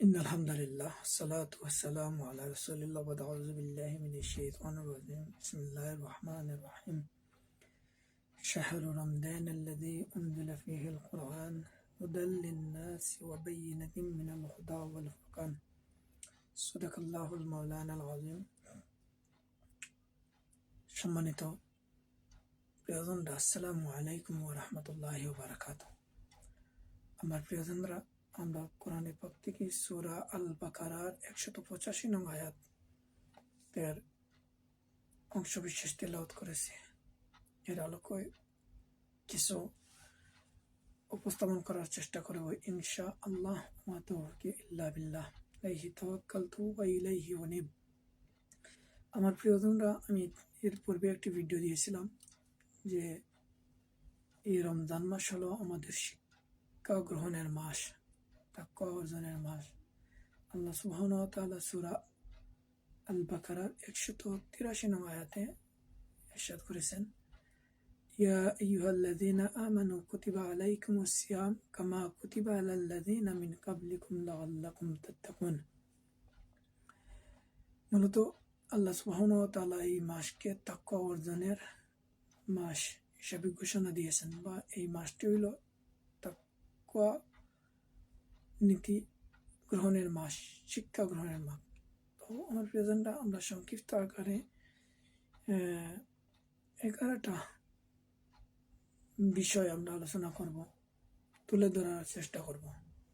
إن الحمد لله الصلاة والسلام على رسول الله وأعوذ بالله من الشيطان الرجيم بسم الله الرحمن الرحيم شهر رمضان الذي أنزل فيه القرآن هدى للناس وبينة من الهدى والفرقان صدق الله المولانا العظيم সম্মানিত প্রিয়জনরা আসসালামু আলাইকুম ওয়া রাহমাতুল্লাহি ওয়া বারাকাতুহু। আমার প্রিয়জনরা, আমরা কোরআনের পাক থেকে সূরা আল বাকারার 185 নং আয়াতের অংশ বিশেষ তেলাওয়াত করেছি। এর আলোকে কিছু উপস্থাপন করার চেষ্টা করব ইনশাআল্লাহ। মা তাওফিক ইল্লা বিল্লাহ, আলাইহি তাওয়াক্কালতু ওয়া ইলাইহি উনীব। আমার প্রিয়জনরা, আমি এর পূর্বে একটি ভিডিও দিয়েছিলাম যে এই রমজান মাস হলো আমাদের শিক্ষা গ্রহণের মাস, তাকওয়া অর্জনের মাস। আল্লাহ সুবহানাহু ওয়া তাআলা সূরা আল বাকারার 183 নং আয়াতে ইরশাদ করেছেন, ইয়া আইয়ুহাল্লাযীনা আমানু কুতিবা আলাইকুমুস সিয়াম কামা কুতিবা আলাল্লাযীনা মিন ক্বাবলিকুম লাআল্লাকুম তাত্তাকুন। মূলত আল্লাহ সুবহানাহু ওয়া তাআলা এই মাসকে তাকওয়া অর্জনের মাস হিসেবে ঘোষণা দিয়েছেন, বা এই মাসটি হইল তাকওয়া নীতি গ্রহণের মাস, শিক্ষা গ্রহণের মাস। তো আমার প্রিয়জনরা, আমরা সংক্ষিপ্ত আকারে 11টা বিষয় আমরা আলোচনা করব, তুলে ধরার চেষ্টা করব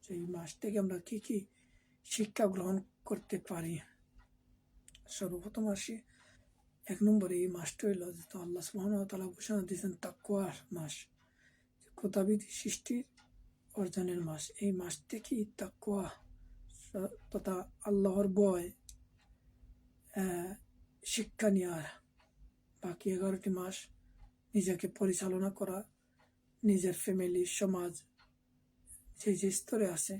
যে এই মাস থেকে আমরা কি কি শিক্ষা গ্রহণ করতে পারি। সর্বপ্রথম আসি 1 নম্বরে, এই মাসটা হইল আল্লাহ সুবহানাহু ওয়া তাআলা ঘোষণা দিয়েছেন তাকওয়ার মাস, খোদাবিধি সৃষ্টির অর্জনের মাস। এই মাস থেকেই তাকওয়া তথা আল্লাহর ভয় শিক্ষা নেওয়ার বাকি 11টি মাস নিজেকে পরিচালনা করা, নিজের ফ্যামিলি, সমাজ যে যে স্তরে আছে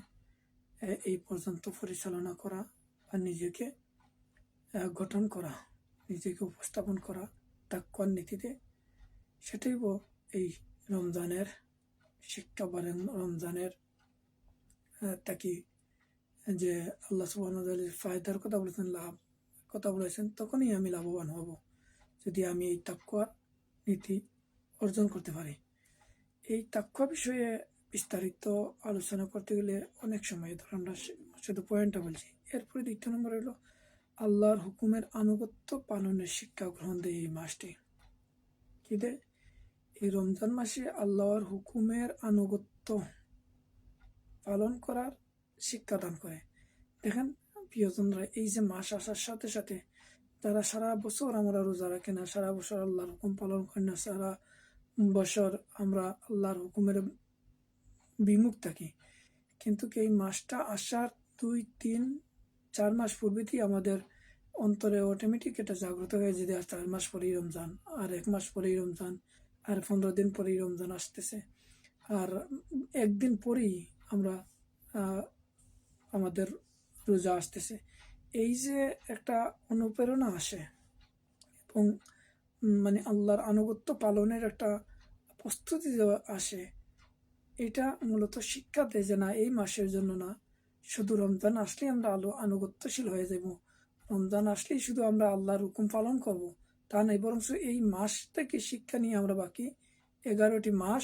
এই পর্যন্ত পরিচালনা করা বা নিজেকে গঠন করা, নিজেকে উপস্থাপন করা তাকওয়ার নীতিতে, সেটাই এই রমজানের শিক্ষা বা রমজানের তাকে যে আল্লাহ সুবহানাহু ওয়া তাআলা ফায়দার কথা বলেছেন, লাভ কথা বলেছেন, তখনই আমি লাভবান হব যদি আমি এই তাকওয়ার নীতি অর্জন করতে পারি। এই তাকওয়া বিষয়ে বিস্তারিত আলোচনা করতে গেলে অনেক সময়, ধর আমরা শুধু পয়েন্টটা বলছি। এরপরে 2 নম্বর হলো আল্লাহর হুকুমের আনুগত্য পালনের শিক্ষা গ্রহণ দেয় এই মাসটি। কি দেয়? এই রমজান মাসে আল্লাহর হুকুমের আনুগত্য পালন করার শিক্ষা দান করে। দেখেন প্রিয়জনরা, এই যে মাস আসার সাথে সাথে যারা সারা বছর আমরা রোজা রাখি না, সারা বছর আল্লাহর হুকুম পালন করি না, সারা বছর আমরা আল্লাহর হুকুমের বিমুখ থাকি, কিন্তু এই মাসটা আসার 2-3-4 মাস পূর্বেতেই আমাদের অন্তরে অটোমেটিক এটা জাগ্রত হয়ে যে 4 মাস পরেই রমজান, আর 1 মাস পরেই রমজান, আর 15 দিন পরেই রমজান আসতেছে, আর 1 দিন পরেই আমরা আমাদের রোজা আসতেছে। এই যে একটা অনুপ্রেরণা আসে এবং মানে আল্লাহর আনুগত্য পালনের একটা প্রস্তুতি আসে, এটা মূলত শিক্ষা দেয় যে না, এই মাসের জন্য না, শুধু রমজান আসলেই আমরা আনুগত্যশীল হয়ে যাব, রমজান আসলেই শুধু আমরা আল্লাহর হুকুম পালন করব, তা নয়। বরং এই মাস থেকে শিক্ষা নিয়ে আমরা বাকি 11টি মাস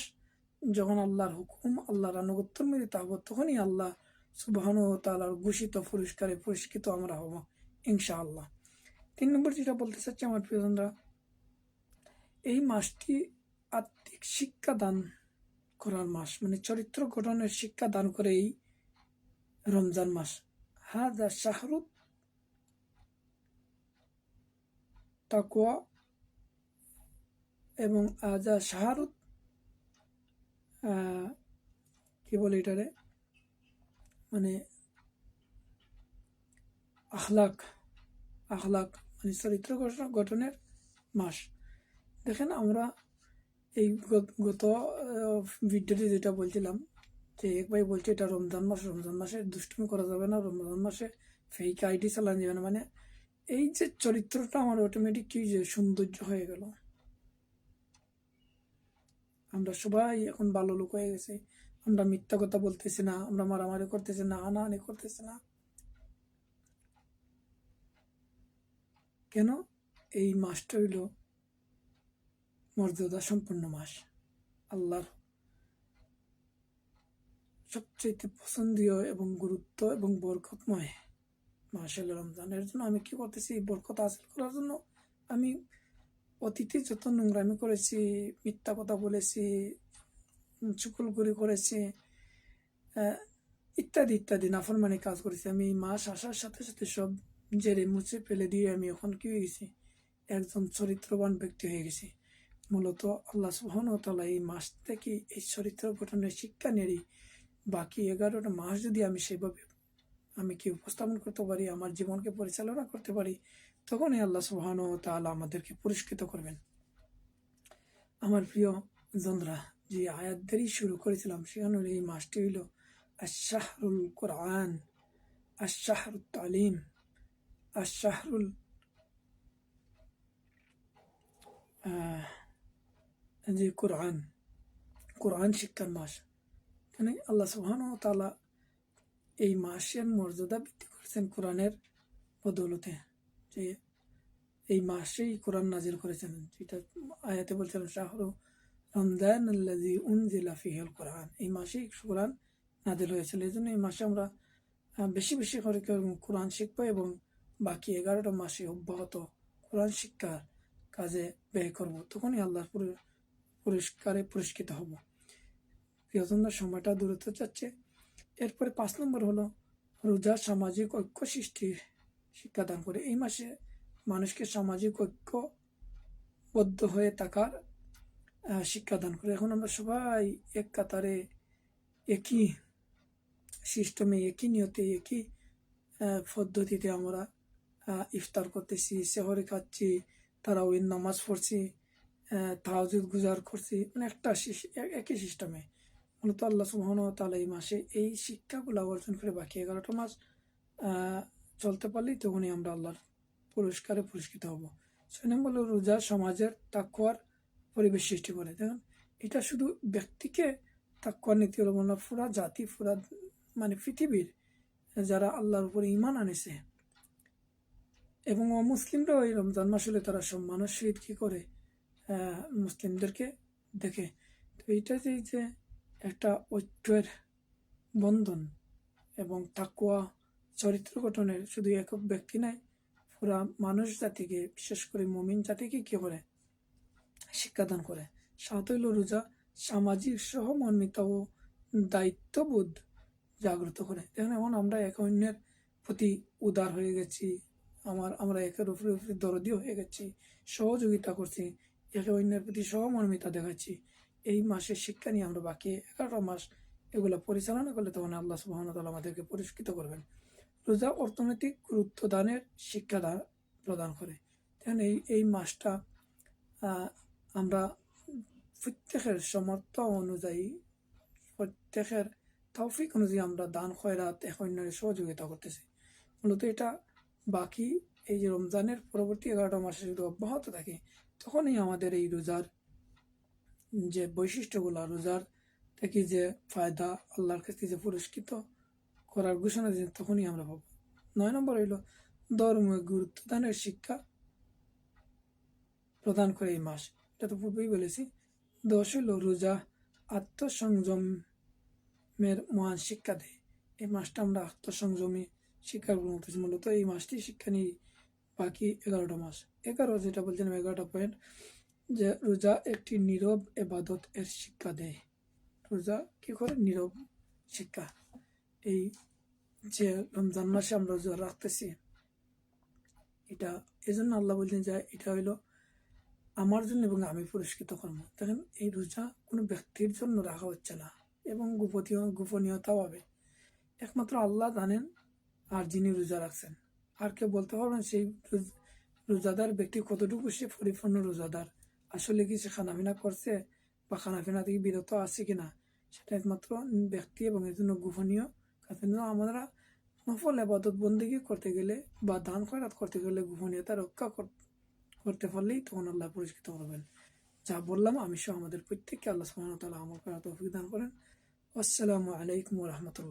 যখন আল্লাহর হুকুম, আল্লাহর আনুগত্যের মধ্যে থাকবো, তখনই আল্লাহ সুবহানাহু ওয়া তাআলার ঘোষিত পুরস্কারে পুরস্কৃত আমরা হব ইনশাআল্লাহ। 3 নম্বর যেটা বলতে চাচ্ছি আমার প্রিয়জনরা, এই মাসটি আত্মিক শিক্ষা দান করার মাস, মানে চরিত্র গঠনের শিক্ষা দান করে এই রমজান মাস। হাযা শাহরুত তাকওয়া, এবং হাযা শাহরুত কি বলে এটারে, মানে আখলাক মানে চরিত্র গঠনের মাস। দেখেন আমরা এই গত ভিডিওতে যেটা বলছিলাম যে এক ভাই বলছে এটা রমজান মাসে দুষ্টুমি করা যাবে না, রমজান মাসে ফেক আইডি চালানো যাবে না, মানে এই যে চরিত্রটা আমার অটোমেটিক কি যে সৌন্দর্য হয়ে গেল। আমরা সবাই এখন ভালো লোক হয়ে গেছে, আমরা মিথ্যা কথা বলতেছি না, আমরা মারামারি করতেছি না, হানাহানি করতেছি না, কেন? এই মাসটা হইল মর্যাদা সম্পন্ন মাস, আল্লাহর সবচেয়ে পছন্দীয় এবং গুরুত্ব এবং বরকতময় মাস হল রমজান। এর জন্য আমি কি করতেছি? এই বরকত হাসিল করার জন্য আমি অতীতে যত নোংরামি করেছি, মিথ্যা কথা বলেছি, চুগলখড়ি করেছি, ইত্যাদি ইত্যাদি নাফরমানি কাজ করেছি, আমি এই মাস আসার সাথে সাথে সব জেরে মুছে ফেলে দিয়ে আমি এখন কি হয়ে গেছি? একজন চরিত্রবান ব্যক্তি হয়ে গেছি। মূলত আল্লাহ সুবহানাহু ওয়া তাআলা এই মাস থেকে এই চরিত্র গঠনের শিক্ষা নেই। বাকি 11টা মাস যদি আমি সেভাবে আমি কি উপস্থাপন করতে পারি, আমার জীবনকে পরিচালনা করতে পারি, তখনই আল্লাহ সুবহানাহু ওয়া তাআলা আমাদেরকে পুরস্কৃত করবেন। আমার প্রিয় জনরা, যে আয়াত দিয়েই শুরু করেছিলাম, সেখানে এই মাসটি হইল আশ-শাহরুল কোরআন, আশ-শাহরুত তালিম, আশ-শাহরুল যে কোরআন শিক্ষার মাস। এখানে আল্লাহ সুবহানাহু ওয়া তাআলা এই মাসের মর্যাদা বৃদ্ধি করেছেন কোরআনের বদৌলতে, যে এই মাসেই কোরআন নাজিল করেছেন, যেটা আয়াতে বলছিলেন শাহরু রমজান আল্লাযী উনজিলা ফীহিল কোরআন। এই মাসেই কোরআন নাজিল হয়েছিল। এই জন্য এই মাসে আমরা বেশি বেশি করে কোরআন শিখবো এবং বাকি 11টা মাসে অব্যাহত কোরআন শিক্ষার কাজে ব্যয় করব। তখনই আল্লাহর পুরস্কারে পুরস্কৃত হব। প্রিয়জনরা, সময়টা দূরত্ব যাচ্ছে। এরপরে 5 নম্বর হলো রোজা সামাজিক ঐক্য সৃষ্টির শিক্ষাদান করে। এই মাসে মানুষকে সামাজিক ঐক্যবদ্ধ হয়ে থাকার শিক্ষাদান করে। এখন আমরা সবাই এক কাতারে, একই সিস্টেমে, একই নিয়তে, একই পদ্ধতিতে আমরা ইফতার করতেছি, সেহরি খাচ্ছি, তারাউয়ের নামাজ পড়ছি, তাহাজ্জুদ গুজার করছি, মানে একই সিস্টেমে। মূলত আল্লাহ সুবহানাহু ওয়া তাআলা এই মাসে এই শিক্ষাগুলো অর্জন করে বাকি 11টা মাস চলতে পারলেই তখনই আমরা আল্লাহর পুরস্কারে পুরস্কৃত হব। 6 নম্বর হলো রোজা সমাজের তাকওয়ার পরিবেশ সৃষ্টি করে। দেখুন, এটা শুধু ব্যক্তিকে তাকওয়ার নীতি হলো না, পুরা জাতি, পুরা মানে পৃথিবীর যারা আল্লাহর উপরে ঈমান আনেছে এবং অমুসলিমরাও এই রমজান মাস হলে তারা সব মানুষ সহিত কি করে? মুসলিমদেরকে দেখে। তো এইটা যে একটা ঐক্যের বন্ধন এবং তাকওয়া চরিত্র গঠনের শুধু একক ব্যক্তি নয়, পুরা মানুষ জাতিকে, বিশেষ করে মুমিন জাতিকে কি করে? শিক্ষাদান করে। 7 হইল রোজা সামাজিক সহমর্মিতা ও দায়িত্ববোধ জাগ্রত করে। দেখুন, এখন আমরা একে অন্যের প্রতি উদার হয়ে গেছি, আমরা একের উপরে দরদিও হয়ে গেছি, সহযোগিতা করছি, একে অন্যের প্রতি সহমর্মিতা দেখাচ্ছি। এই মাসের শিক্ষা নিয়ে আমরা বাকি 11টা মাস এগুলো পরিচালনা করলে তখন আল্লাহ সুবহানাহু ওয়া তাআলা আমাদেরকে পুরস্কৃত করবেন। রোজা অর্থনৈতিক গুরুত্ব দানের শিক্ষা প্রদান করে। দেখুন, এই মাসটা আমরা প্রত্যেকের সামর্থ্য অনুযায়ী, প্রত্যেকের তৌফিক অনুযায়ী আমরা দান খয়রাত এক অন্যের সহযোগিতা করতেছি। মূলত এটা বাকি এই যে রমজানের পরবর্তী 11টা মাসে যদি অব্যাহত থাকে, তখনই আমাদের এই রোজার যে বৈশিষ্ট্যগুলো, রোজার থেকে যে ফায়দা, আল্লাহর কাছে যে পুরস্কৃত করার ঘোষণা দিন, তখনই আমরা পাবো। 9 নম্বর হইল ধর্মীয় গুরুত্ব দানের শিক্ষা প্রদান করে এই মাস। এটা তো পূর্বেই বলেছি। 10 হইল রোজা আত্মসংযমের মহান শিক্ষা দেয়। এই মাসটা আমরা আত্মসংযমী শিক্ষা গ্রহণ করতেছি। মূলত এই মাসটি শিক্ষা নিয়ে বাকি 11টা মাস। 11 যেটা বলছিলাম, 11টা পয়েন্ট, যে রোজা একটি নীরব ইবাদত এর শিক্ষা দেয়। রোজা কি করে? নীরব শিক্ষা। এই যে রমজান মাসে আমরা রোজা রাখতেছি, এটা এজন্য আল্লাহ বলছেন যে এটা হইলো আমার জন্য এবং আমি পুরস্কৃত করব। দেখেন, এই রোজা কোনো ব্যক্তির জন্য রাখা হচ্ছে না এবং গোপনীয়তা পাবে একমাত্র আল্লাহ জানেন, আর যিনি রোজা রাখছেন। আর কেউ বলতে পারবেন সেই রোজাদার ব্যক্তি কতটুকু সে পরিপূর্ণ রোজাদার, আসলে কি সে খানাপিনা করছে বা খানাপিনা থেকে বিরত আছে কিনা, সেটা একমাত্র ব্যক্তি এবং এর জন্য গোপনীয় কাজের জন্য আমরা নফল ইবাদত বন্দেগী করতে গেলে বা দান খয়রাত করতে গেলে গোপনীয়তা রক্ষা করতে পারলেই তখন আল্লাহ পুরস্কৃত করবেন। যা বললাম আমি সহ আমাদের প্রত্যেককে আল্লাহ সুবহানাহু ওয়া তাআলা আমল করার তৌফিক দান করেন। আসসালামু আলাইকুম ওয়া রাহমাতুল্লাহ।